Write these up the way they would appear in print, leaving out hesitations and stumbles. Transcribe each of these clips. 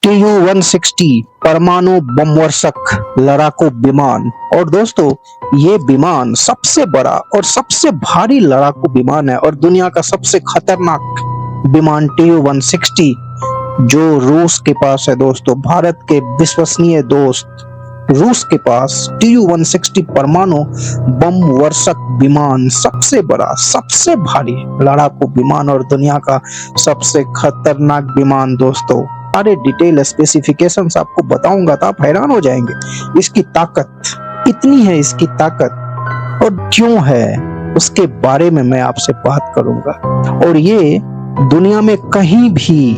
TU-160 परमाणु बम वर्षक लड़ाकू विमान। और दोस्तों, ये विमान सबसे बड़ा और सबसे भारी लड़ाकू विमान है और दुनिया का सबसे खतरनाक विमान TU-160 जो रूस के पास है दोस्तों। भारत के विश्वसनीय दोस्त रूस के पास TU-160 परमाणु बम वर्षक विमान सबसे बड़ा, सबसे भारी लड़ाकू विमान और दुनिया का सबसे खतरनाक विमान दोस्तों। सारे डिटेल स्पेसिफिकेशंस आपको बताऊंगा तो आप हैरान हो जाएंगे। इसकी ताकत कितनी है, इसकी ताकत और क्यों है, उसके बारे में मैं आपसे बात करूंगा। और ये दुनिया में कहीं भी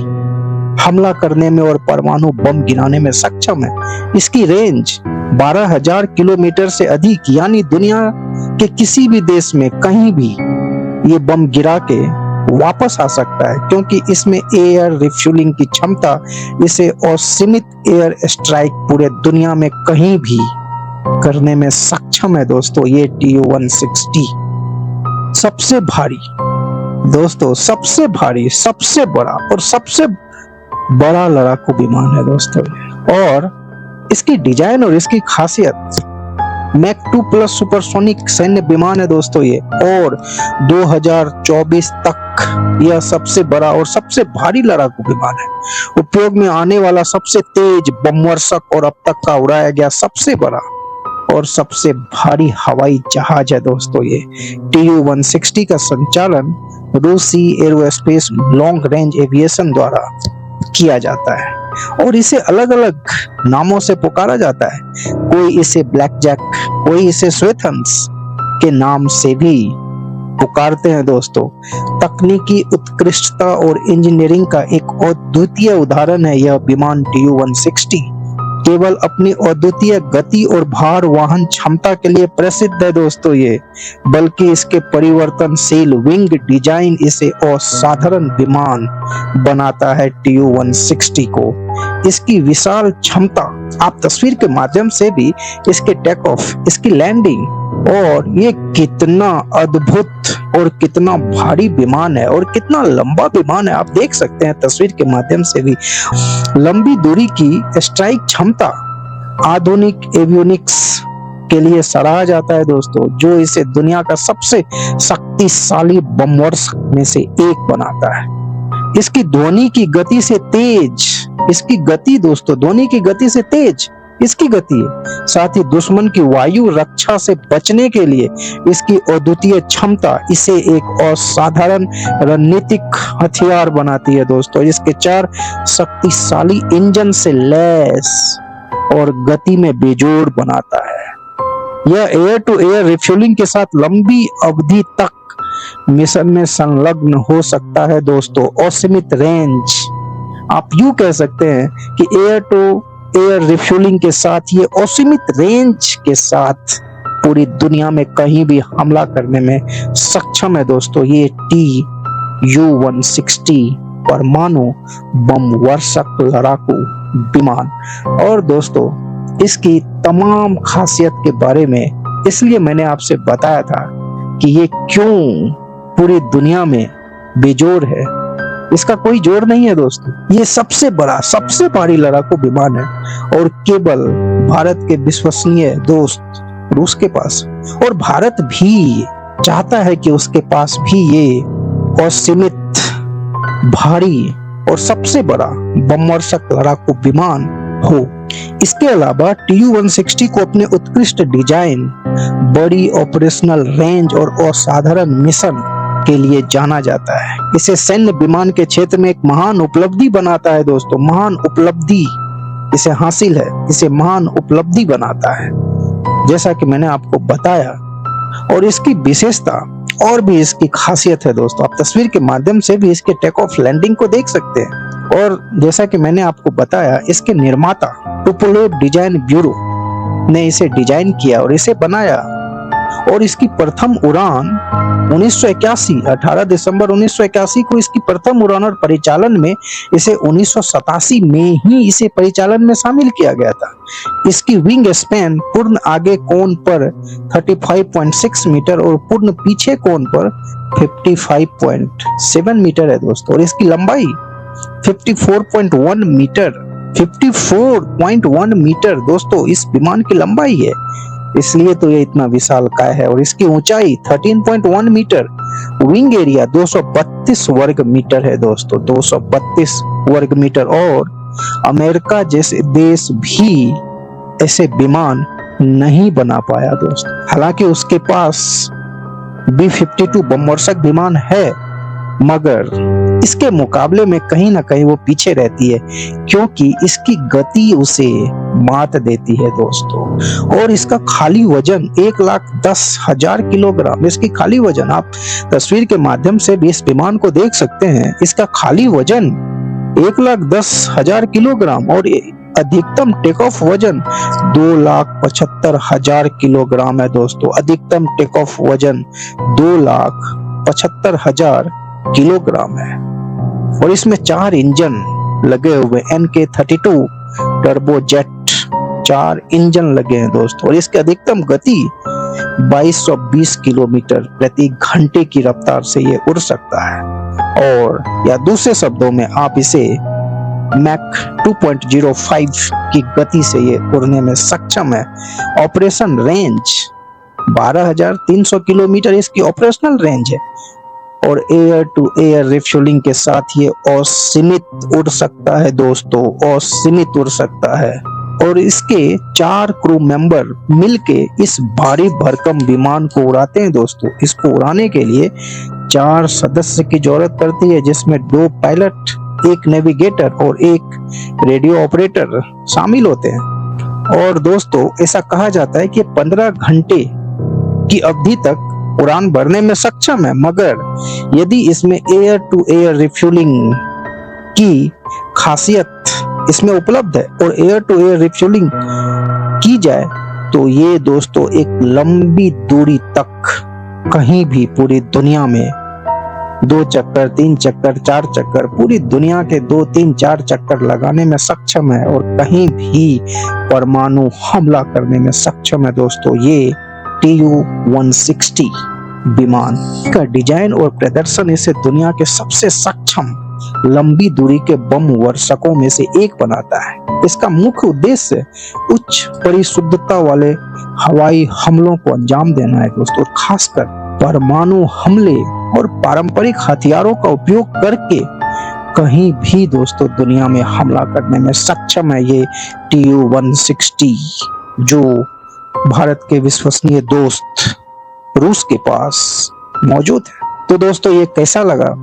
हमला करने में और परमाणु बम गिराने में सक्षम है। इसकी रेंज 12,000 किलोमीटर से अधिक, यानी दुनिया के किसी भी देश में कहीं भी ये बम गिरा के वापस आ सकता है, क्योंकि इसमें एयर रिफ्यूलिंग की क्षमता इसे असीमित एयर स्ट्राइक पूरे दुनिया में कहीं भी करने में सक्षम है दोस्तों। ये TU-160 सबसे भारी दोस्तों, सबसे भारी, सबसे बड़ा और सबसे बड़ा लड़ाकू विमान है दोस्तों। और इसकी डिजाइन और इसकी खासियत मैक 2 प्लस सुपरसोनिक सैन्य विमान है दोस्तों ये। और 2024 तक यह सबसे बड़ा और सबसे भारी लड़ाकू विमान है। उपयोग में आने वाला सबसे तेज बम वर्षक और अब तक का उड़ाया गया सबसे बड़ा और सबसे भारी हवाई जहाज है दोस्तों ये। TU-160 का संचालन रूसी एरोस्पेस लॉन्ग रेंज एविएशन द्वारा किया जाता है और इसे अलग अलग नामों से पुकारा जाता है। कोई इसे ब्लैक जैक, कोई इसे श्वेतहंस के नाम से भी पुकारते हैं दोस्तों। तकनीकी उत्कृष्टता और इंजीनियरिंग का एक अद्वितीय उदाहरण है यह विमान TU-160। केवल अपनी अद्वितीय गति और भार वहन क्षमता के लिए प्रसिद्ध है दोस्तों ये, बल्कि इसके परिवर्तनशील विंग डिजाइन इसे असाधारण विमान बनाता है TU-160 को। इसकी विशाल क्षमता आप तस्वीर के माध्यम से भी इसके टेक ऑफ, इसकी लैंडिंग और ये कितना अद्भुत और कितना भारी विमान है और कितना लंबा विमान है आप देख सकते हैं तस्वीर के माध्यम से भी। लंबी दूरी की स्ट्राइक क्षमता आधुनिक एवियोनिक्स के लिए सराहा जाता है दोस्तों, जो इसे दुनिया का सबसे शक्तिशाली बमवर्षक में से एक बनाता है। इसकी ध्वनि की गति से तेज, इसकी गति दोस्तों ध्वनि की गति से तेज इसकी गति है। साथ ही दुश्मन की वायु रक्षा से बचने के लिए इसकी अद्वितीय क्षमता इसे एक असाधारण रणनीतिक हथियार बनाती है दोस्तों। इसके 4 शक्तिशाली इंजन से लैस और गति में बेजोड़ बनाता है। यह एयर टू एयर रिफ्यूलिंग के साथ लंबी अवधि तक मिशन में संलग्न हो सकता है दोस्तों। असीमित रेंज, आप यूं कह सकते हैं कि एयर टू एयर रिफ्यूलिंग के साथ ये असीमित रेंज के साथ पूरी दुनिया में कहीं भी हमला करने में सक्षम है दोस्तों ये TU-160 परमाणु बम वर्षक लड़ाकू विमान। और दोस्तों, इसकी तमाम खासियत के बारे में इसलिए मैंने आपसे बताया था कि ये क्यों पूरी दुनिया में बेजोड़ है। इसका कोई जोर नहीं है दोस्तों। ये सबसे बड़ा, सबसे भारी लड़ाकू विमान है और केवल भारत के विश्वसनीय दोस्त रूस के पास, और भारत भी चाहता है कि उसके पास भी ये असीमित भारी और सबसे बड़ा बमवर्षक लड़ाकू विमान हो। इसके अलावा TU-160 को अपने उत्कृष्ट डिजाइन, बड़ी ऑपरेशनल रेंज और असाधारण मिशन के लिए जाना जाता है। इसे सैन्य विमान के क्षेत्र में एक महान उपलब्धि बनाता है दोस्तों। महान उपलब्धि इसे हासिल है, इसे महान उपलब्धि बनाता है जैसा कि मैंने आपको बताया। और इसकी विशेषता और भी इसकी खासियत है दोस्तों। आप तस्वीर के माध्यम से भी इसके टेक ऑफ लैंडिंग को देख सकते हैं। और जैसा कि मैंने आपको बताया, इसके निर्माता टुपोलेव डिजाइन ब्यूरो ने इसे डिजाइन किया और इसे बनाया। और इसकी प्रथम उड़ान 1981, 18 दिसंबर 1981 को इसकी प्रथम उड़ान और परिचालन में इसे 1987 में ही इसे परिचालन में शामिल किया गया था। इसकी विंग स्पैन पूर्ण आगे कोण पर 35.6 मीटर और पूर्ण पीछे कोण पर 55.7 मीटर है दोस्तों। और इसकी लंबाई 54.1 मीटर 54.1 मीटर दोस्तों इस विमान की लंबाई है, इसलिए तो ये इतना विशालकाय है। और इसकी ऊंचाई 13.1 मीटर, विंग एरिया 232 वर्ग मीटर है दोस्तों, 232 वर्ग मीटर। और अमेरिका जैसे देश भी ऐसे विमान नहीं बना पाया दोस्तों। हालांकि उसके पास B-52 बमवर्षक विमान है, मगर इसके मुकाबले में कहीं ना कहीं वो पीछे रहती है, क्योंकि इसकी गति उसे मात देती है दोस्तों। और इसका खाली वजन 1,10,000 किलोग्राम, इसकी खाली वजन आप तस्वीर के माध्यम से भी इस विमान को देख सकते हैं। इसका खाली वजन 1,10,000 किलोग्राम और अधिकतम टेक ऑफ वजन 2,75,000 किलोग्राम है दोस्तों। अधिकतम टेक ऑफ वजन 2,75,000 किलोग्राम है। और इसमें 4 इंजन लगे हुए NK-32 टर्बोजेट 4 इंजन लगे हैं दोस्तों। और इसकी अधिकतम गति 2220 किलोमीटर प्रति घंटे की रफ्तार से ये उड़ सकता है। और या दूसरे शब्दों में आप इसे मैक 2.05 की गति से ये उड़ने में सक्षम है। ऑपरेशन रेंज 12,300 किलोमीटर इसकी ऑपरेशनल रेंज है। और एयर टू एयर रिफ्यूलिंग के साथ ये असीमित उड़ सकता है दोस्तों, असीमित उड़ सकता है। और इसके 4 क्रू मेंबर मिलके इस भारी भरकम विमान को उड़ाते हैं दोस्तों। इसको उड़ाने के लिए 4 सदस्य की जरूरत पड़ती है, जिसमें 2 पायलट, 1 नेविगेटर और 1 रेडियो ऑपरेटर शामिल होते हैं। और दोस्तों ऐसा कहा जाता है कि 15 घंटे की अवधि तक उड़ान भरने में सक्षम है, मगर यदि इसमें एयर टू एयर रिफ्यूलिंग की खासियत इसमें उपलब्ध है और एयर टू एयर रिफ्यूलिंग की जाए तो ये दोस्तों एक लंबी दूरी तक कहीं भी पूरी दुनिया में 2 चक्कर, 3 चक्कर, 4 चक्कर, पूरी दुनिया के 2, 3, 4 चक्कर लगाने में सक्षम है और कहीं भी परमाणु हमला करने में सक्षम है दोस्तों ये Tu-160 विमान। का डिजाइन और प्रदर्शन इसे दुनिया के सबसे सक्षम लंबी दूरी के बम वर्षकों में से एक बनाता है। इसका मुख्य उद्देश्य उच्च परिशुद्धता वाले हवाई हमलों को अंजाम देना है दोस्तों। खासकर परमाणु हमले और पारंपरिक हथियारों का उपयोग करके कहीं भी दोस्तों दुनिया में हमला करने में सक्षम है ये Tu-160, जो भारत के विश्वसनीय दोस्त रूस के पास मौजूद है। तो दोस्तों ये कैसा लगा